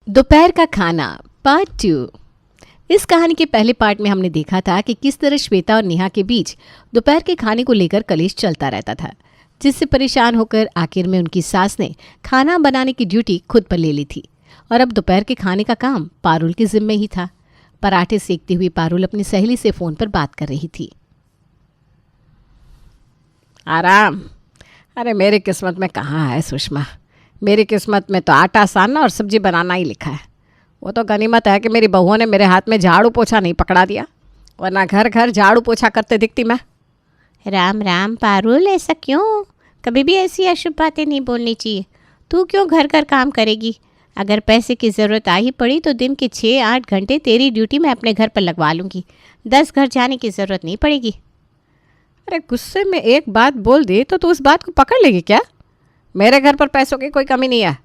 दोपहर का खाना पार्ट 2। इस कहानी के पहले पार्ट में हमने देखा था कि किस तरह श्वेता और नेहा के बीच दोपहर के खाने को लेकर कलेश चलता रहता था, जिससे परेशान होकर आखिर में उनकी सास ने खाना बनाने की ड्यूटी खुद पर ले ली थी और अब दोपहर के खाने का काम पारुल के जिम्मे ही था। पराठे सेकती हुई पारुल अपनी सहेली से फ़ोन पर बात कर रही थी। आराम। अरे मेरी किस्मत में कहाँ है सुषमा, मेरी किस्मत में तो आटा सानना और सब्जी बनाना ही लिखा है। वो तो गनीमत है कि मेरी बहुओं ने मेरे हाथ में झाड़ू पोछा नहीं पकड़ा दिया, वरना घर घर झाड़ू पोछा करते दिखती मैं। राम राम पारुल, ऐसा क्यों? कभी भी ऐसी अशुभ बातें नहीं बोलनी चाहिए। तू क्यों घर घर काम करेगी? अगर पैसे की ज़रूरत आ ही पड़ी तो दिन के 6-8 घंटे तेरी ड्यूटी मैं अपने घर पर लगवा लूँगी। 10 घर जाने की ज़रूरत नहीं पड़ेगी। अरे गुस्से में एक बात बोल दी तो तू उस बात को पकड़ लेगी क्या? मेरे घर पर पैसों की कोई कमी नहीं है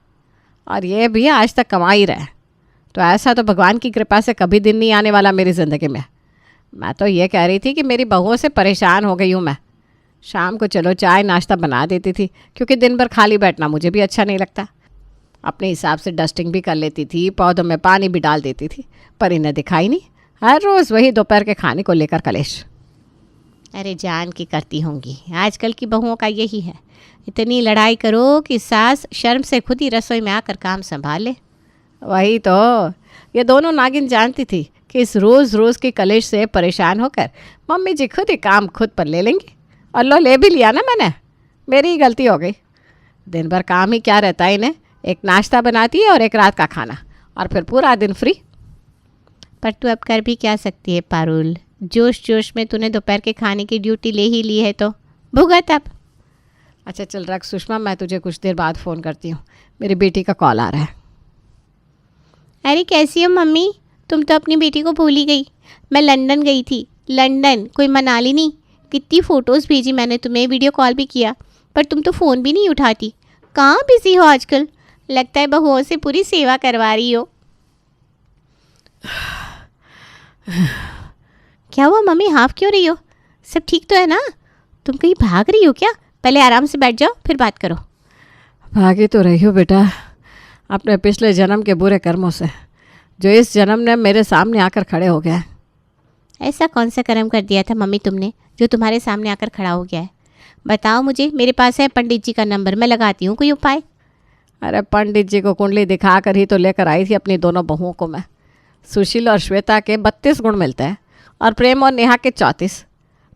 और ये भी आज तक कमा ही रहे। तो ऐसा तो भगवान की कृपा से कभी दिन नहीं आने वाला मेरी ज़िंदगी में। मैं तो ये कह रही थी कि मेरी बहुओं से परेशान हो गई हूँ मैं। शाम को चलो चाय नाश्ता बना देती थी, क्योंकि दिन भर खाली बैठना मुझे भी अच्छा नहीं लगता। अपने हिसाब से डस्टिंग भी कर लेती थी, पौधों में पानी भी डाल देती थी, पर इन्हें दिखाई नहीं। हर रोज़ वही दोपहर के खाने को लेकर कलेश। अरे जान की करती होंगी, आजकल की बहुओं का यही है। इतनी लड़ाई करो कि सास शर्म से खुद ही रसोई में आकर काम संभाल ले। वही तो, ये दोनों नागिन जानती थी कि इस रोज़ रोज़ के कलेश से परेशान होकर मम्मी जी खुद ही काम खुद पर ले लेंगी। और लो ले भी लिया ना मैंने, मेरी ही गलती हो गई। दिन भर काम ही क्या रहता है इन्हें, एक नाश्ता बनाती है और एक रात का खाना, और फिर पूरा दिन फ्री। पर तू अब कर भी क्या सकती है पारुल? जोश जोश में तूने दोपहर के खाने की ड्यूटी ले ही ली है तो भुगत अब। अच्छा चल रख सुषमा, मैं तुझे कुछ देर बाद फ़ोन करती हूँ, मेरी बेटी का कॉल आ रहा है। अरे कैसी हो मम्मी? तुम तो अपनी बेटी को भूल ही गई। मैं लंदन गई थी। लंदन, कोई मनाली नहीं। कितनी फ़ोटोज़ भेजी मैंने तुम्हें, वीडियो कॉल भी किया, पर तुम तो फ़ोन भी नहीं उठाती। कहाँ बिज़ी हो आजकल? लगता है बहुओं से पूरी सेवा करवा रही हो। क्या हुआ मम्मी, हाफ क्यों रही हो? सब ठीक तो है ना? तुम कहीं भाग रही हो क्या? पहले आराम से बैठ जाओ, फिर बात करो। भागी तो रही हो बेटा, अपने पिछले जन्म के बुरे कर्मों से, जो इस जन्म ने मेरे सामने आकर खड़े हो गया है। ऐसा कौन सा कर्म कर दिया था मम्मी तुमने जो तुम्हारे सामने आकर खड़ा हो गया है? बताओ मुझे। मेरे पास है पंडित जी का नंबर, मैं लगाती हूँ कोई उपाय। अरे पंडित जी को कुंडली दिखा कर ही तो लेकर आई थी अपनी दोनों बहुओं को मैं। सुशील और श्वेता के 32 गुण मिलते हैं और प्रेम और नेहा के 34।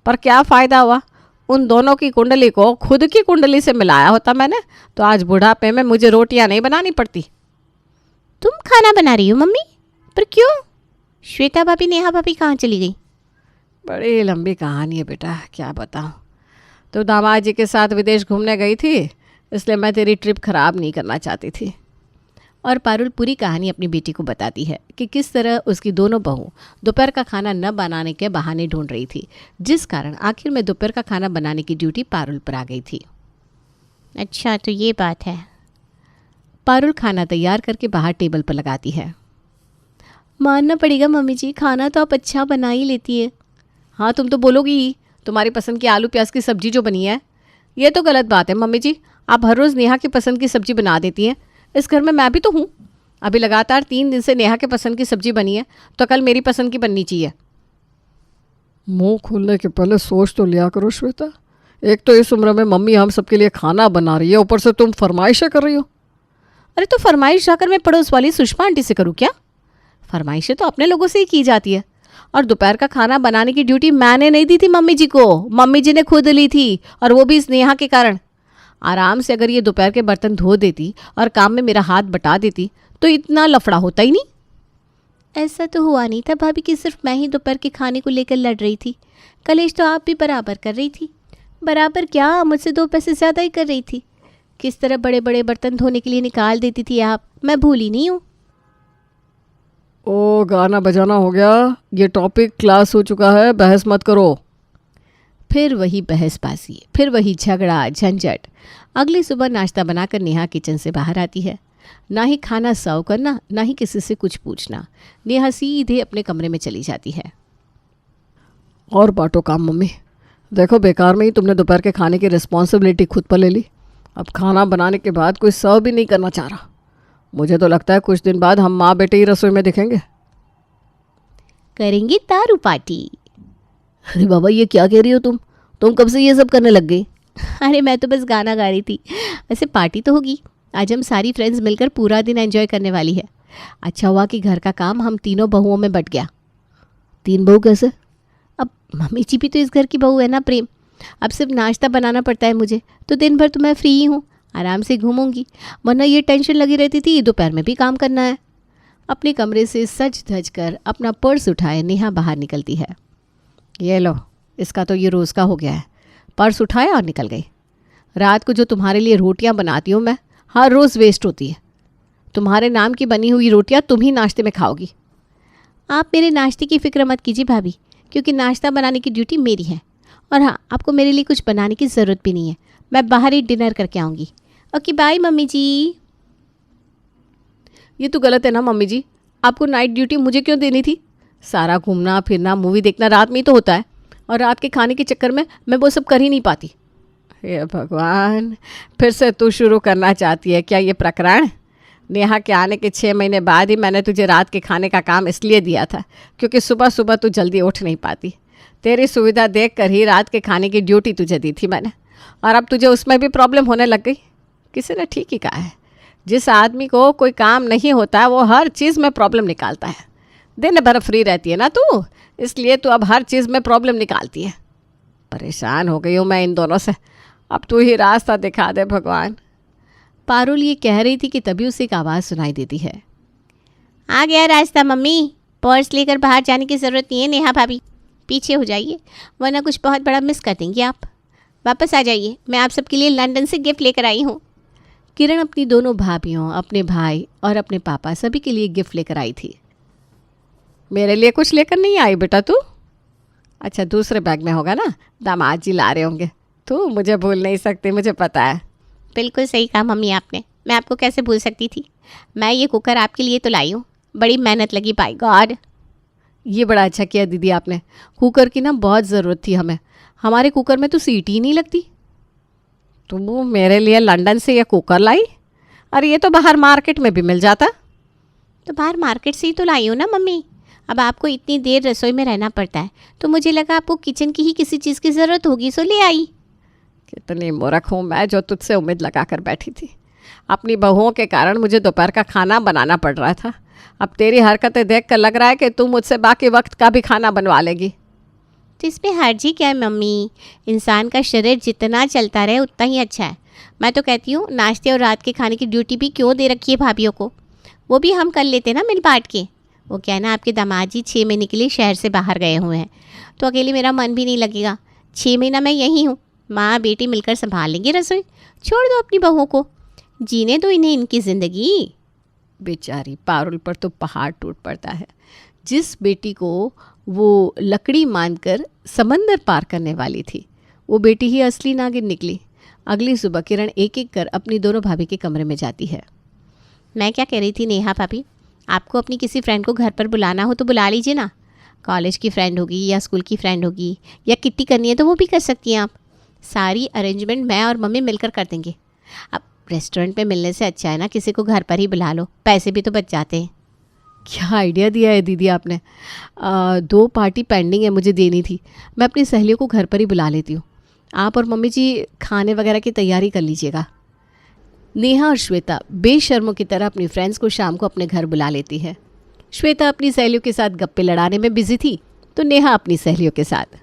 पर क्या फ़ायदा हुआ? उन दोनों की कुंडली को खुद की कुंडली से मिलाया होता मैंने, तो आज बुढ़ापे में मुझे रोटियां नहीं बनानी पड़ती। तुम खाना बना रही हो मम्मी? पर क्यों? श्वेता भाभी, नेहा भाभी कहाँ चली गई? बड़ी लंबी कहानी है बेटा, क्या बताऊँ। तो दामाद जी के साथ विदेश घूमने गई थी, इसलिए मैं तेरी ट्रिप ख़राब नहीं करना चाहती थी। और पारुल पूरी कहानी अपनी बेटी को बताती है कि किस तरह उसकी दोनों बहू दोपहर का खाना न बनाने के बहाने ढूंढ रही थी, जिस कारण आखिर में दोपहर का खाना बनाने की ड्यूटी पारुल पर आ गई थी। अच्छा तो ये बात है। पारुल खाना तैयार करके बाहर टेबल पर लगाती है। मानना पड़ेगा मम्मी जी, खाना तो आप अच्छा बना ही लेती है। हाँ तुम तो बोलोगी ही, तुम्हारी पसंद की आलू प्याज की सब्जी जो बनी है। ये तो गलत बात है मम्मी जी, आप हर रोज़ नेहा की पसंद की सब्जी बना देती हैं। इस घर में मैं भी तो हूँ। अभी लगातार 3 दिन से नेहा के पसंद की सब्जी बनी है, तो कल मेरी पसंद की बननी चाहिए। मुंह खोलने के पहले सोच तो लिया करो श्वेता। एक तो इस उम्र में मम्मी हम सबके लिए खाना बना रही है, ऊपर से तुम फरमाइशें कर रही हो। अरे तो फरमाइश जाकर मैं पड़ोस वाली सुषमा आंटी से करूँ क्या? फरमाइशें तो अपने लोगों से ही की जाती है। और दोपहर का खाना बनाने की ड्यूटी मैंने नहीं दी थी मम्मी जी को, मम्मी जी ने खुद ली थी, और वो भी इस नेहा के कारण। आराम से अगर ये दोपहर के बर्तन धो देती और काम में मेरा हाथ बटा देती तो इतना लफड़ा होता ही नहीं। ऐसा तो हुआ नहीं था भाभी कि सिर्फ मैं ही दोपहर के खाने को लेकर लड़ रही थी। कलेश तो आप भी बराबर कर रही थी। बराबर क्या, मुझसे 2 पैसे ज़्यादा ही कर रही थी। किस तरह बड़े बड़े बर्तन धोने के लिए निकाल देती थी आप, मैं भूली नहीं हूँ। ओ गाना बजाना हो गया, ये टॉपिक क्लास हो चुका है, बहस मत करो। फिर वही बहसबाजी, फिर वही झगड़ा झंझट। अगली सुबह नाश्ता बनाकर नेहा किचन से बाहर आती है। ना ही खाना सर्व करना, ना ही किसी से कुछ पूछना, नेहा सीधे अपने कमरे में चली जाती है। और बांटो काम मम्मी। देखो बेकार में ही तुमने दोपहर के खाने की रिस्पॉन्सिबिलिटी खुद पर ले ली। अब खाना बनाने के बाद कोई सर्व भी नहीं करना चाह रहा। मुझे तो लगता है कुछ दिन बाद हम माँ बेटे ही रसोई में दिखेंगे। करेंगे दारू पार्टी। अरे बाबा, ये क्या कह रही हो तुम कब से ये सब करने लग गई? अरे मैं तो बस गाना गा रही थी। वैसे पार्टी तो होगी। आज हम सारी फ्रेंड्स मिलकर पूरा दिन एंजॉय करने वाली है। अच्छा हुआ कि घर का काम हम तीनों बहुओं में बट गया। 3 बहू कैसे? अब मम्मी जी भी तो इस घर की बहू है ना प्रेम। अब सिर्फ नाश्ता बनाना पड़ता है मुझे, तो दिन भर तो मैं फ्री ही हूँ, आराम से घूमूंगी। वरना ये टेंशन लगी रहती थी दोपहर में भी काम करना है। अपने कमरे से सज धज कर अपना पर्स उठाए नेहा बाहर निकलती है। ये लो, इसका तो ये रोज़ का हो गया है। पर्स उठाया और निकल गई। रात को जो तुम्हारे लिए रोटियां बनाती हूँ मैं, हर रोज़ वेस्ट होती है। तुम्हारे नाम की बनी हुई रोटियां तुम ही नाश्ते में खाओगी। आप मेरे नाश्ते की फ़िक्र मत कीजिए भाभी, क्योंकि नाश्ता बनाने की ड्यूटी मेरी है। और हाँ, आपको मेरे लिए कुछ बनाने की ज़रूरत भी नहीं है। मैं बाहर ही डिनर करके आऊँगी। ओके बाय मम्मी जी। ये तो गलत है ना मम्मी जी, आपको नाइट ड्यूटी मुझे क्यों देनी थी? सारा घूमना फिरना मूवी देखना रात में ही तो होता है, और रात के खाने के चक्कर में मैं वो सब कर ही नहीं पाती। हे भगवान, फिर से तू शुरू करना चाहती है क्या ये प्रकरण? नेहा के आने के 6 महीने बाद ही मैंने तुझे रात के खाने का काम इसलिए दिया था क्योंकि सुबह सुबह तू जल्दी उठ नहीं पाती। तेरी सुविधा देख कर ही रात के खाने की ड्यूटी तुझे दी थी मैंने, और अब तुझे उसमें भी प्रॉब्लम होने लग गई। किसी ने ठीक ही कहा है, जिस आदमी को कोई काम नहीं होता है वो हर चीज़ में प्रॉब्लम निकालता है। दिन भर फ्री रहती है ना तू, इसलिए तू अब हर चीज़ में प्रॉब्लम निकालती है। परेशान हो गई हूँ मैं इन दोनों से। अब तू ही रास्ता दिखा दे भगवान। पारुल ये कह रही थी कि तभी उसे एक आवाज़ सुनाई देती है। आ गया रास्ता मम्मी। पर्स लेकर बाहर जाने की ज़रूरत नहीं है नेहा भाभी, पीछे हो जाइए, वरना कुछ बहुत बड़ा मिस कर देंगे आप। वापस आ जाइए, मैं आप सबके लिए लंदन से गिफ्ट लेकर आई हूँ। किरण अपनी दोनों भाभियों, अपने भाई और अपने पापा सभी के लिए गिफ्ट लेकर आई थी। मेरे लिए कुछ लेकर नहीं आई बेटा तू? अच्छा, दूसरे बैग में होगा ना, दामाद जी ला रहे होंगे। तू मुझे भूल नहीं सकती, मुझे पता है। बिल्कुल सही कहा मम्मी आपने, मैं आपको कैसे भूल सकती थी। मैं ये कुकर आपके लिए तो लाई हूँ, बड़ी मेहनत लगी बाय गॉड। ये बड़ा अच्छा किया दीदी आपने। कुकर की ना बहुत ज़रूरत थी हमें। हमारे कुकर में तो सीटी ही नहीं लगती। तू मेरे लिए लंदन से ये कुकर लाई? अरे ये तो बाहर मार्केट में भी मिल जाता। तो बाहर मार्केट से ही तो लाई हूँ ना मम्मी। अब आपको इतनी देर रसोई में रहना पड़ता है, तो मुझे लगा आपको किचन की ही किसी चीज़ की ज़रूरत होगी, सो ले आई। कितनी मूर्ख हूँ मैं जो तुझसे उम्मीद लगा कर बैठी थी। अपनी बहुओं के कारण मुझे दोपहर का खाना बनाना पड़ रहा था। अब तेरी हरकतें देख कर लग रहा है कि तू मुझसे बाकी वक्त का भी खाना बनवा लेगी। तो इसमें हर्जी क्या है मम्मी? इंसान का शरीर जितना चलता रहे उतना ही अच्छा है। मैं तो कहती हूँ नाश्ते और रात के खाने की ड्यूटी भी क्यों दे रखी है भाभीियों को, वो भी हम कर लेते ना मिल बांट के। वो क्या है ना, आपके दामाद जी 6 महीने के लिए शहर से बाहर गए हुए हैं, तो अकेले मेरा मन भी नहीं लगेगा। 6 महीना मैं यहीं हूँ, माँ बेटी मिलकर संभाल लेंगे रसोई। छोड़ दो अपनी बहू को, जीने दो इन्हें इनकी ज़िंदगी। बेचारी पारुल पर तो पहाड़ टूट पड़ता है। जिस बेटी को वो लकड़ी मानकर समंदर पार करने वाली थी, वो बेटी ही असली नागिन निकली। अगली सुबह किरण एक एक कर अपनी दोनों भाभी के कमरे में जाती है। मैं क्या कह रही थी नेहा भाभी, आपको अपनी किसी फ्रेंड को घर पर बुलाना हो तो बुला लीजिए ना। कॉलेज की फ्रेंड होगी या स्कूल की फ्रेंड होगी, या किट्टी करनी है तो वो भी कर सकती हैं आप। सारी अरेंजमेंट मैं और मम्मी मिलकर कर देंगे। अब रेस्टोरेंट में मिलने से अच्छा है ना किसी को घर पर ही बुला लो, पैसे भी तो बच जाते हैं। क्या आइडिया दिया है दीदी आपने। 2 पार्टी पेंडिंग है मुझे देनी थी। मैं अपनी सहेलियों को घर पर ही बुला लेती हूँ। आप और मम्मी जी खाने वगैरह की तैयारी कर लीजिएगा। नेहा और श्वेता बेशर्मों की तरह अपनी फ्रेंड्स को शाम को अपने घर बुला लेती है। श्वेता अपनी सहेलियों के साथ गप्पे लड़ाने में बिजी थी, तो नेहा अपनी सहेलियों के साथ।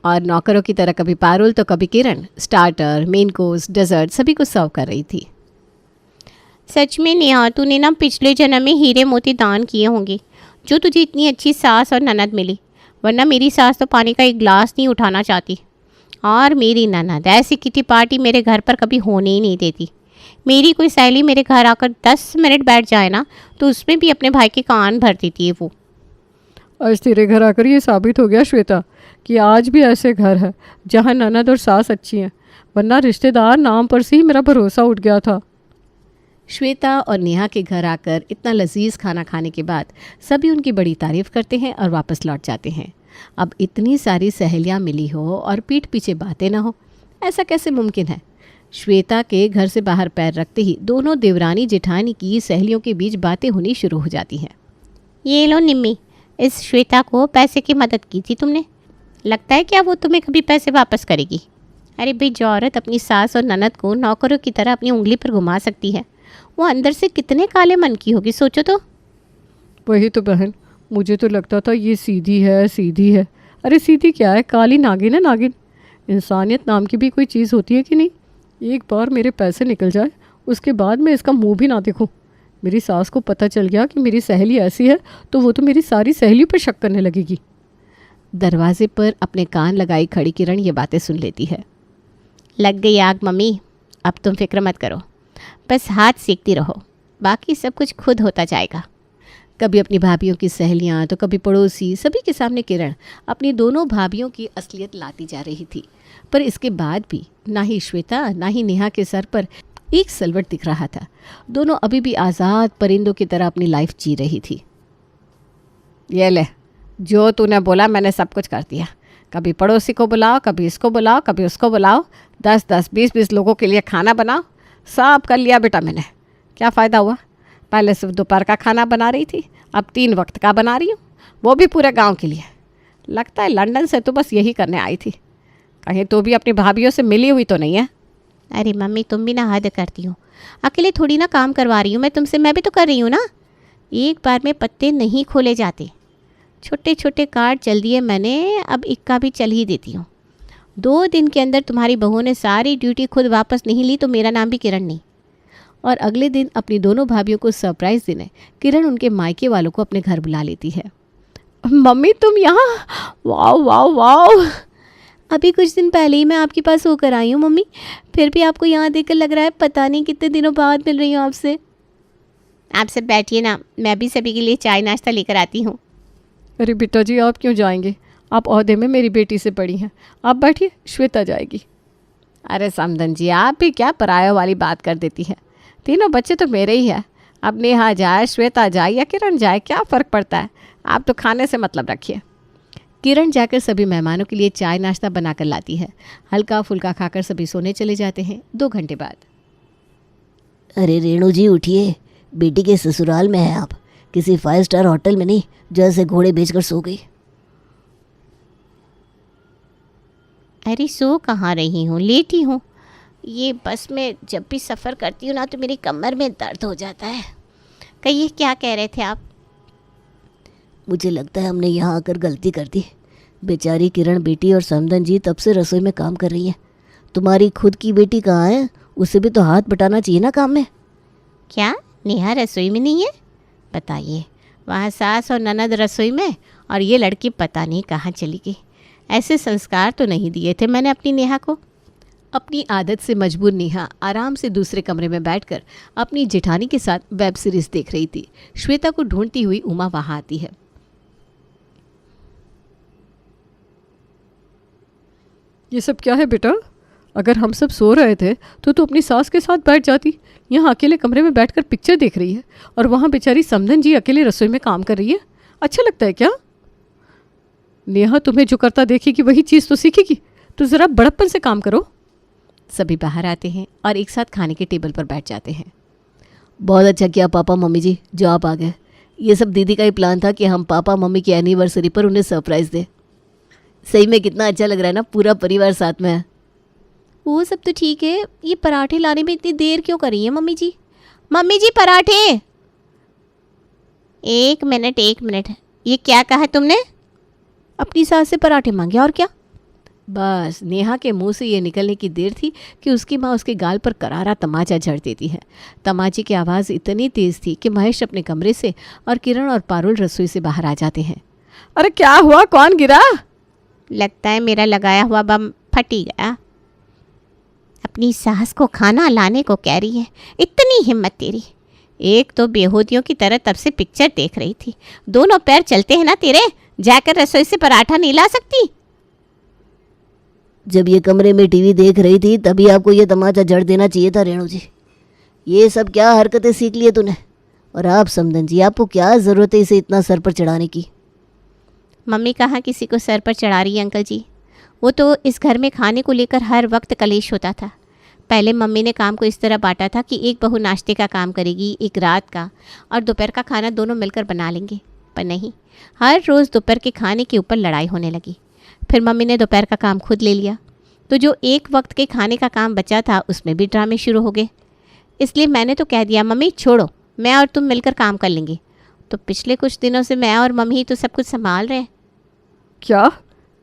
और नौकरों की तरह कभी पारुल तो कभी किरण स्टार्टर, मेन कोर्स, डेजर्ट सभी को सर्व कर रही थी। सच में नेहा, तूने ना पिछले जन्म में हीरे मोती दान किए होंगे जो तुझे इतनी अच्छी सास और ननद मिली, वरना मेरी सास तो पानी का एक गिलास नहीं उठाना चाहती। और मेरी ननद ऐसी किटी पार्टी मेरे घर पर कभी होने ही नहीं देती। मेरी कोई सहेली मेरे घर आकर 10 मिनट बैठ जाए ना, तो उसमें भी अपने भाई के कान भर देती है वो। आज तेरे घर आकर ये साबित हो गया श्वेता कि आज भी ऐसे घर है जहाँ ननद और सास अच्छी हैं, वरना रिश्तेदार नाम पर से ही मेरा भरोसा उठ गया था। श्वेता और नेहा के घर आकर इतना लजीज खाना खाने के बाद सभी उनकी बड़ी तारीफ करते हैं और वापस लौट जाते हैं। अब इतनी सारी सहेलियां मिली हो और पीठ पीछे बातें ना हो, ऐसा कैसे मुमकिन है? श्वेता के घर से बाहर पैर रखते ही दोनों देवरानी जेठानी की सहेलियों के बीच बातें होनी शुरू हो जाती हैं। ये लो निम्मी, इस श्वेता को पैसे की मदद की थी तुमने, लगता है क्या वो तुम्हें कभी पैसे वापस करेगी? अरे भाई, जो औरत अपनी सास और ननद को नौकरों की तरह अपनी उंगली पर घुमा सकती है, वो अंदर से कितने काले मन की होगी, सोचो तो। वही तो बहन, मुझे तो लगता था ये सीधी है सीधी है। अरे सीधी क्या है, काली नागिन है नागिन। इंसानियत नाम की भी कोई चीज़ होती है कि नहीं? एक बार मेरे पैसे निकल जाए उसके बाद मैं इसका मुंह भी ना देखूं। मेरी सास को पता चल गया कि मेरी सहेली ऐसी है तो वो तो मेरी सारी सहेलियों पर शक करने लगेगी। दरवाजे पर अपने कान लगाई खड़ी किरण ये बातें सुन लेती है। लग गई आग मम्मी, अब तुम फिक्र मत करो, बस हाथ सेकती रहो, बाकी सब कुछ खुद होता जाएगा। कभी अपनी भाभीयों की सहेलियां तो कभी पड़ोसी, सभी के सामने किरण अपनी दोनों भाभीयों की असलियत लाती जा रही थी। पर इसके बाद भी ना ही श्वेता ना ही नेहा के सर पर एक सलवट दिख रहा था। दोनों अभी भी आज़ाद परिंदों की तरह अपनी लाइफ जी रही थी। ये ले, जो तूने बोला मैंने सब कुछ कर दिया। कभी पड़ोसी को बुलाओ, कभी इसको बुलाओ, कभी उसको बुलाओ, 10-10, 20-20 लोगों के लिए खाना बनाओ, सब कर लिया बेटा मैंने। क्या फ़ायदा हुआ? पहले सिर्फ दोपहर का खाना बना रही थी, अब 3 वक्त का बना रही हूँ, वो भी पूरे गांव के लिए। लगता है लंदन से तो बस यही करने आई थी। कहीं तो भी अपनी भाभीयों से मिली हुई तो नहीं है? अरे मम्मी, तुम भी ना हद करती हो। अकेले थोड़ी ना काम करवा रही हूँ मैं तुमसे, मैं भी तो कर रही हूँ ना। एक बार में पत्ते नहीं खोले जाते, छोटे छोटे कार्ड चल दिए मैंने, अब इक्का भी चल ही देती हूँ। 2 दिन के अंदर तुम्हारी बहू ने सारी ड्यूटी खुद वापस नहीं ली तो मेरा नाम भी किरण नहीं। और अगले दिन अपनी दोनों भाभीयों को सरप्राइज़ देने किरण उनके मायके वालों को अपने घर बुला लेती है। मम्मी तुम यहाँ? Wow wow wow. अभी कुछ दिन पहले ही मैं आपके पास होकर आई हूँ मम्मी, फिर भी आपको यहाँ देखकर लग रहा है पता नहीं कितने दिनों बाद मिल रही हूँ आपसे। आप सब बैठिए ना, मैं भी सभी के लिए चाय नाश्ता लेकर आती हूँ। अरे बेटा जी आप क्यों जाएंगे? आप ओहदे में मेरी बेटी से बड़ी हैं, आप बैठिए, श्वेता जाएगी। अरे समधन जी, आप भी क्या परायों वाली बात कर देती है। तीनों बच्चे तो मेरे ही हैं। अब नेहा जाए, श्वेता जाए या किरण जाए, क्या फ़र्क पड़ता है? आप तो खाने से मतलब रखिए। किरण जाकर सभी मेहमानों के लिए चाय नाश्ता बनाकर लाती है। हल्का फुल्का खाकर सभी सोने चले जाते हैं। 2 घंटे बाद। अरे रेणु जी उठिए, बेटी के ससुराल में हैं आप, किसी 5 स्टार होटल में नहीं जो ऐसे घोड़े बेचकर सो गई। अरे सो कहाँ रही हूँ, लेटी हूँ। ये बस में जब भी सफ़र करती हूँ ना तो मेरी कमर में दर्द हो जाता है। कहिए क्या कह रहे थे आप? मुझे लगता है हमने यहाँ आकर गलती कर दी। बेचारी किरण बेटी और समधन जी तब से रसोई में काम कर रही हैं। तुम्हारी खुद की बेटी कहाँ है? उसे भी तो हाथ बटाना चाहिए ना काम में। क्या नेहा रसोई में नहीं है? बताइए, वहाँ सास और ननद रसोई में और ये लड़की पता नहीं कहाँ चली गई। ऐसे संस्कार तो नहीं दिए थे मैंने अपनी नेहा को। अपनी आदत से मजबूर नेहा आराम से दूसरे कमरे में बैठकर अपनी जेठानी के साथ वेब सीरीज देख रही थी। श्वेता को ढूंढती हुई उमा वहां आती है। ये सब क्या है बेटा? अगर हम सब सो रहे थे तो तू अपनी सास के साथ बैठ जाती। यहाँ अकेले कमरे में बैठकर पिक्चर देख रही है और वहाँ बेचारी समधन जी अकेले रसोई में काम कर रही है। अच्छा लगता है क्या? नेहा तुम्हें जो करता देखेगी वही चीज़ तो सीखेगी। तो ज़रा बड़प्पन से काम करो। सभी बाहर आते हैं और एक साथ खाने के टेबल पर बैठ जाते हैं। बहुत अच्छा किया पापा मम्मी जी जो आप आ गए। ये सब दीदी का ही प्लान था कि हम पापा मम्मी की एनिवर्सरी पर उन्हें सरप्राइज़ दें। सही में कितना अच्छा लग रहा है ना, पूरा परिवार साथ में है। वो सब तो ठीक है, ये पराठे लाने में इतनी देर क्यों कर रही है मम्मी जी? मम्मी जी पराठे। 1 मिनट 1 मिनट, ये क्या कहा तुमने? अपनी सास से पराठे मांगे और क्या? बस नेहा के मुंह से ये निकलने की देर थी कि उसकी माँ उसके गाल पर करारा तमाचा झड़ देती है। तमाचे की आवाज़ इतनी तेज़ थी कि महेश अपने कमरे से और किरण और पारुल रसोई से बाहर आ जाते हैं। अरे क्या हुआ, कौन गिरा? लगता है मेरा लगाया हुआ बम फट ही गया। अपनी सास को खाना लाने को कह रही है, इतनी हिम्मत तेरी। एक तो बेहूदियों की तरह तब से पिक्चर देख रही थी, दोनों पैर चलते हैं ना तेरे, जाकर रसोई से पराठा नहीं ला सकती? जब ये कमरे में टीवी देख रही थी तभी आपको ये तमाचा जड़ देना चाहिए था रेणु जी। ये सब क्या हरकतें सीख लिए तूने? और आप समधन जी, आपको क्या ज़रूरत है इसे इतना सर पर चढ़ाने की? मम्मी कहाँ किसी को सर पर चढ़ा रही है अंकल जी। वो तो इस घर में खाने को लेकर हर वक्त कलेश होता था, पहले मम्मी ने काम को इस तरह बांटा था कि एक बहू नाश्ते का काम करेगी, एक रात का, और दोपहर का खाना दोनों मिलकर बना लेंगे। पर नहीं, हर रोज़ दोपहर के खाने के ऊपर लड़ाई होने लगी। फिर मम्मी ने दोपहर का काम खुद ले लिया, तो जो एक वक्त के खाने का काम बचा था उसमें भी ड्रामे शुरू हो गए। इसलिए मैंने तो कह दिया, मम्मी छोड़ो, मैं और तुम मिलकर काम कर लेंगे। तो पिछले कुछ दिनों से मैं और मम्मी ही तो सब कुछ संभाल रहे हैं। क्या?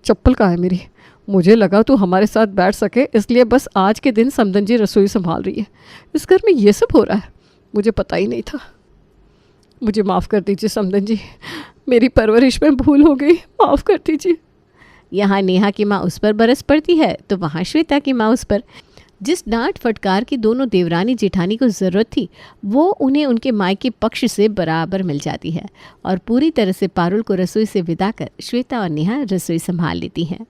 चप्पल कहाँ है मेरी? मुझे लगा तू हमारे साथ बैठ सके, इसलिए बस आज के दिन समदन जी रसोई संभाल रही है। इस घर में ये सब हो रहा है, मुझे पता ही नहीं था। मुझे माफ़ कर दीजिए समदन जी, मेरी परवरिश में भूल हो गई, माफ़ कर दीजिए। यहाँ नेहा की माँ उस पर बरस पड़ती है तो वहाँ श्वेता की माँ उस पर। जिस डांट फटकार की दोनों देवरानी जेठानी को ज़रूरत थी वो उन्हें उनके मायके पक्ष से बराबर मिल जाती है और पूरी तरह से पारुल को रसोई से विदा कर श्वेता और नेहा रसोई संभाल लेती हैं।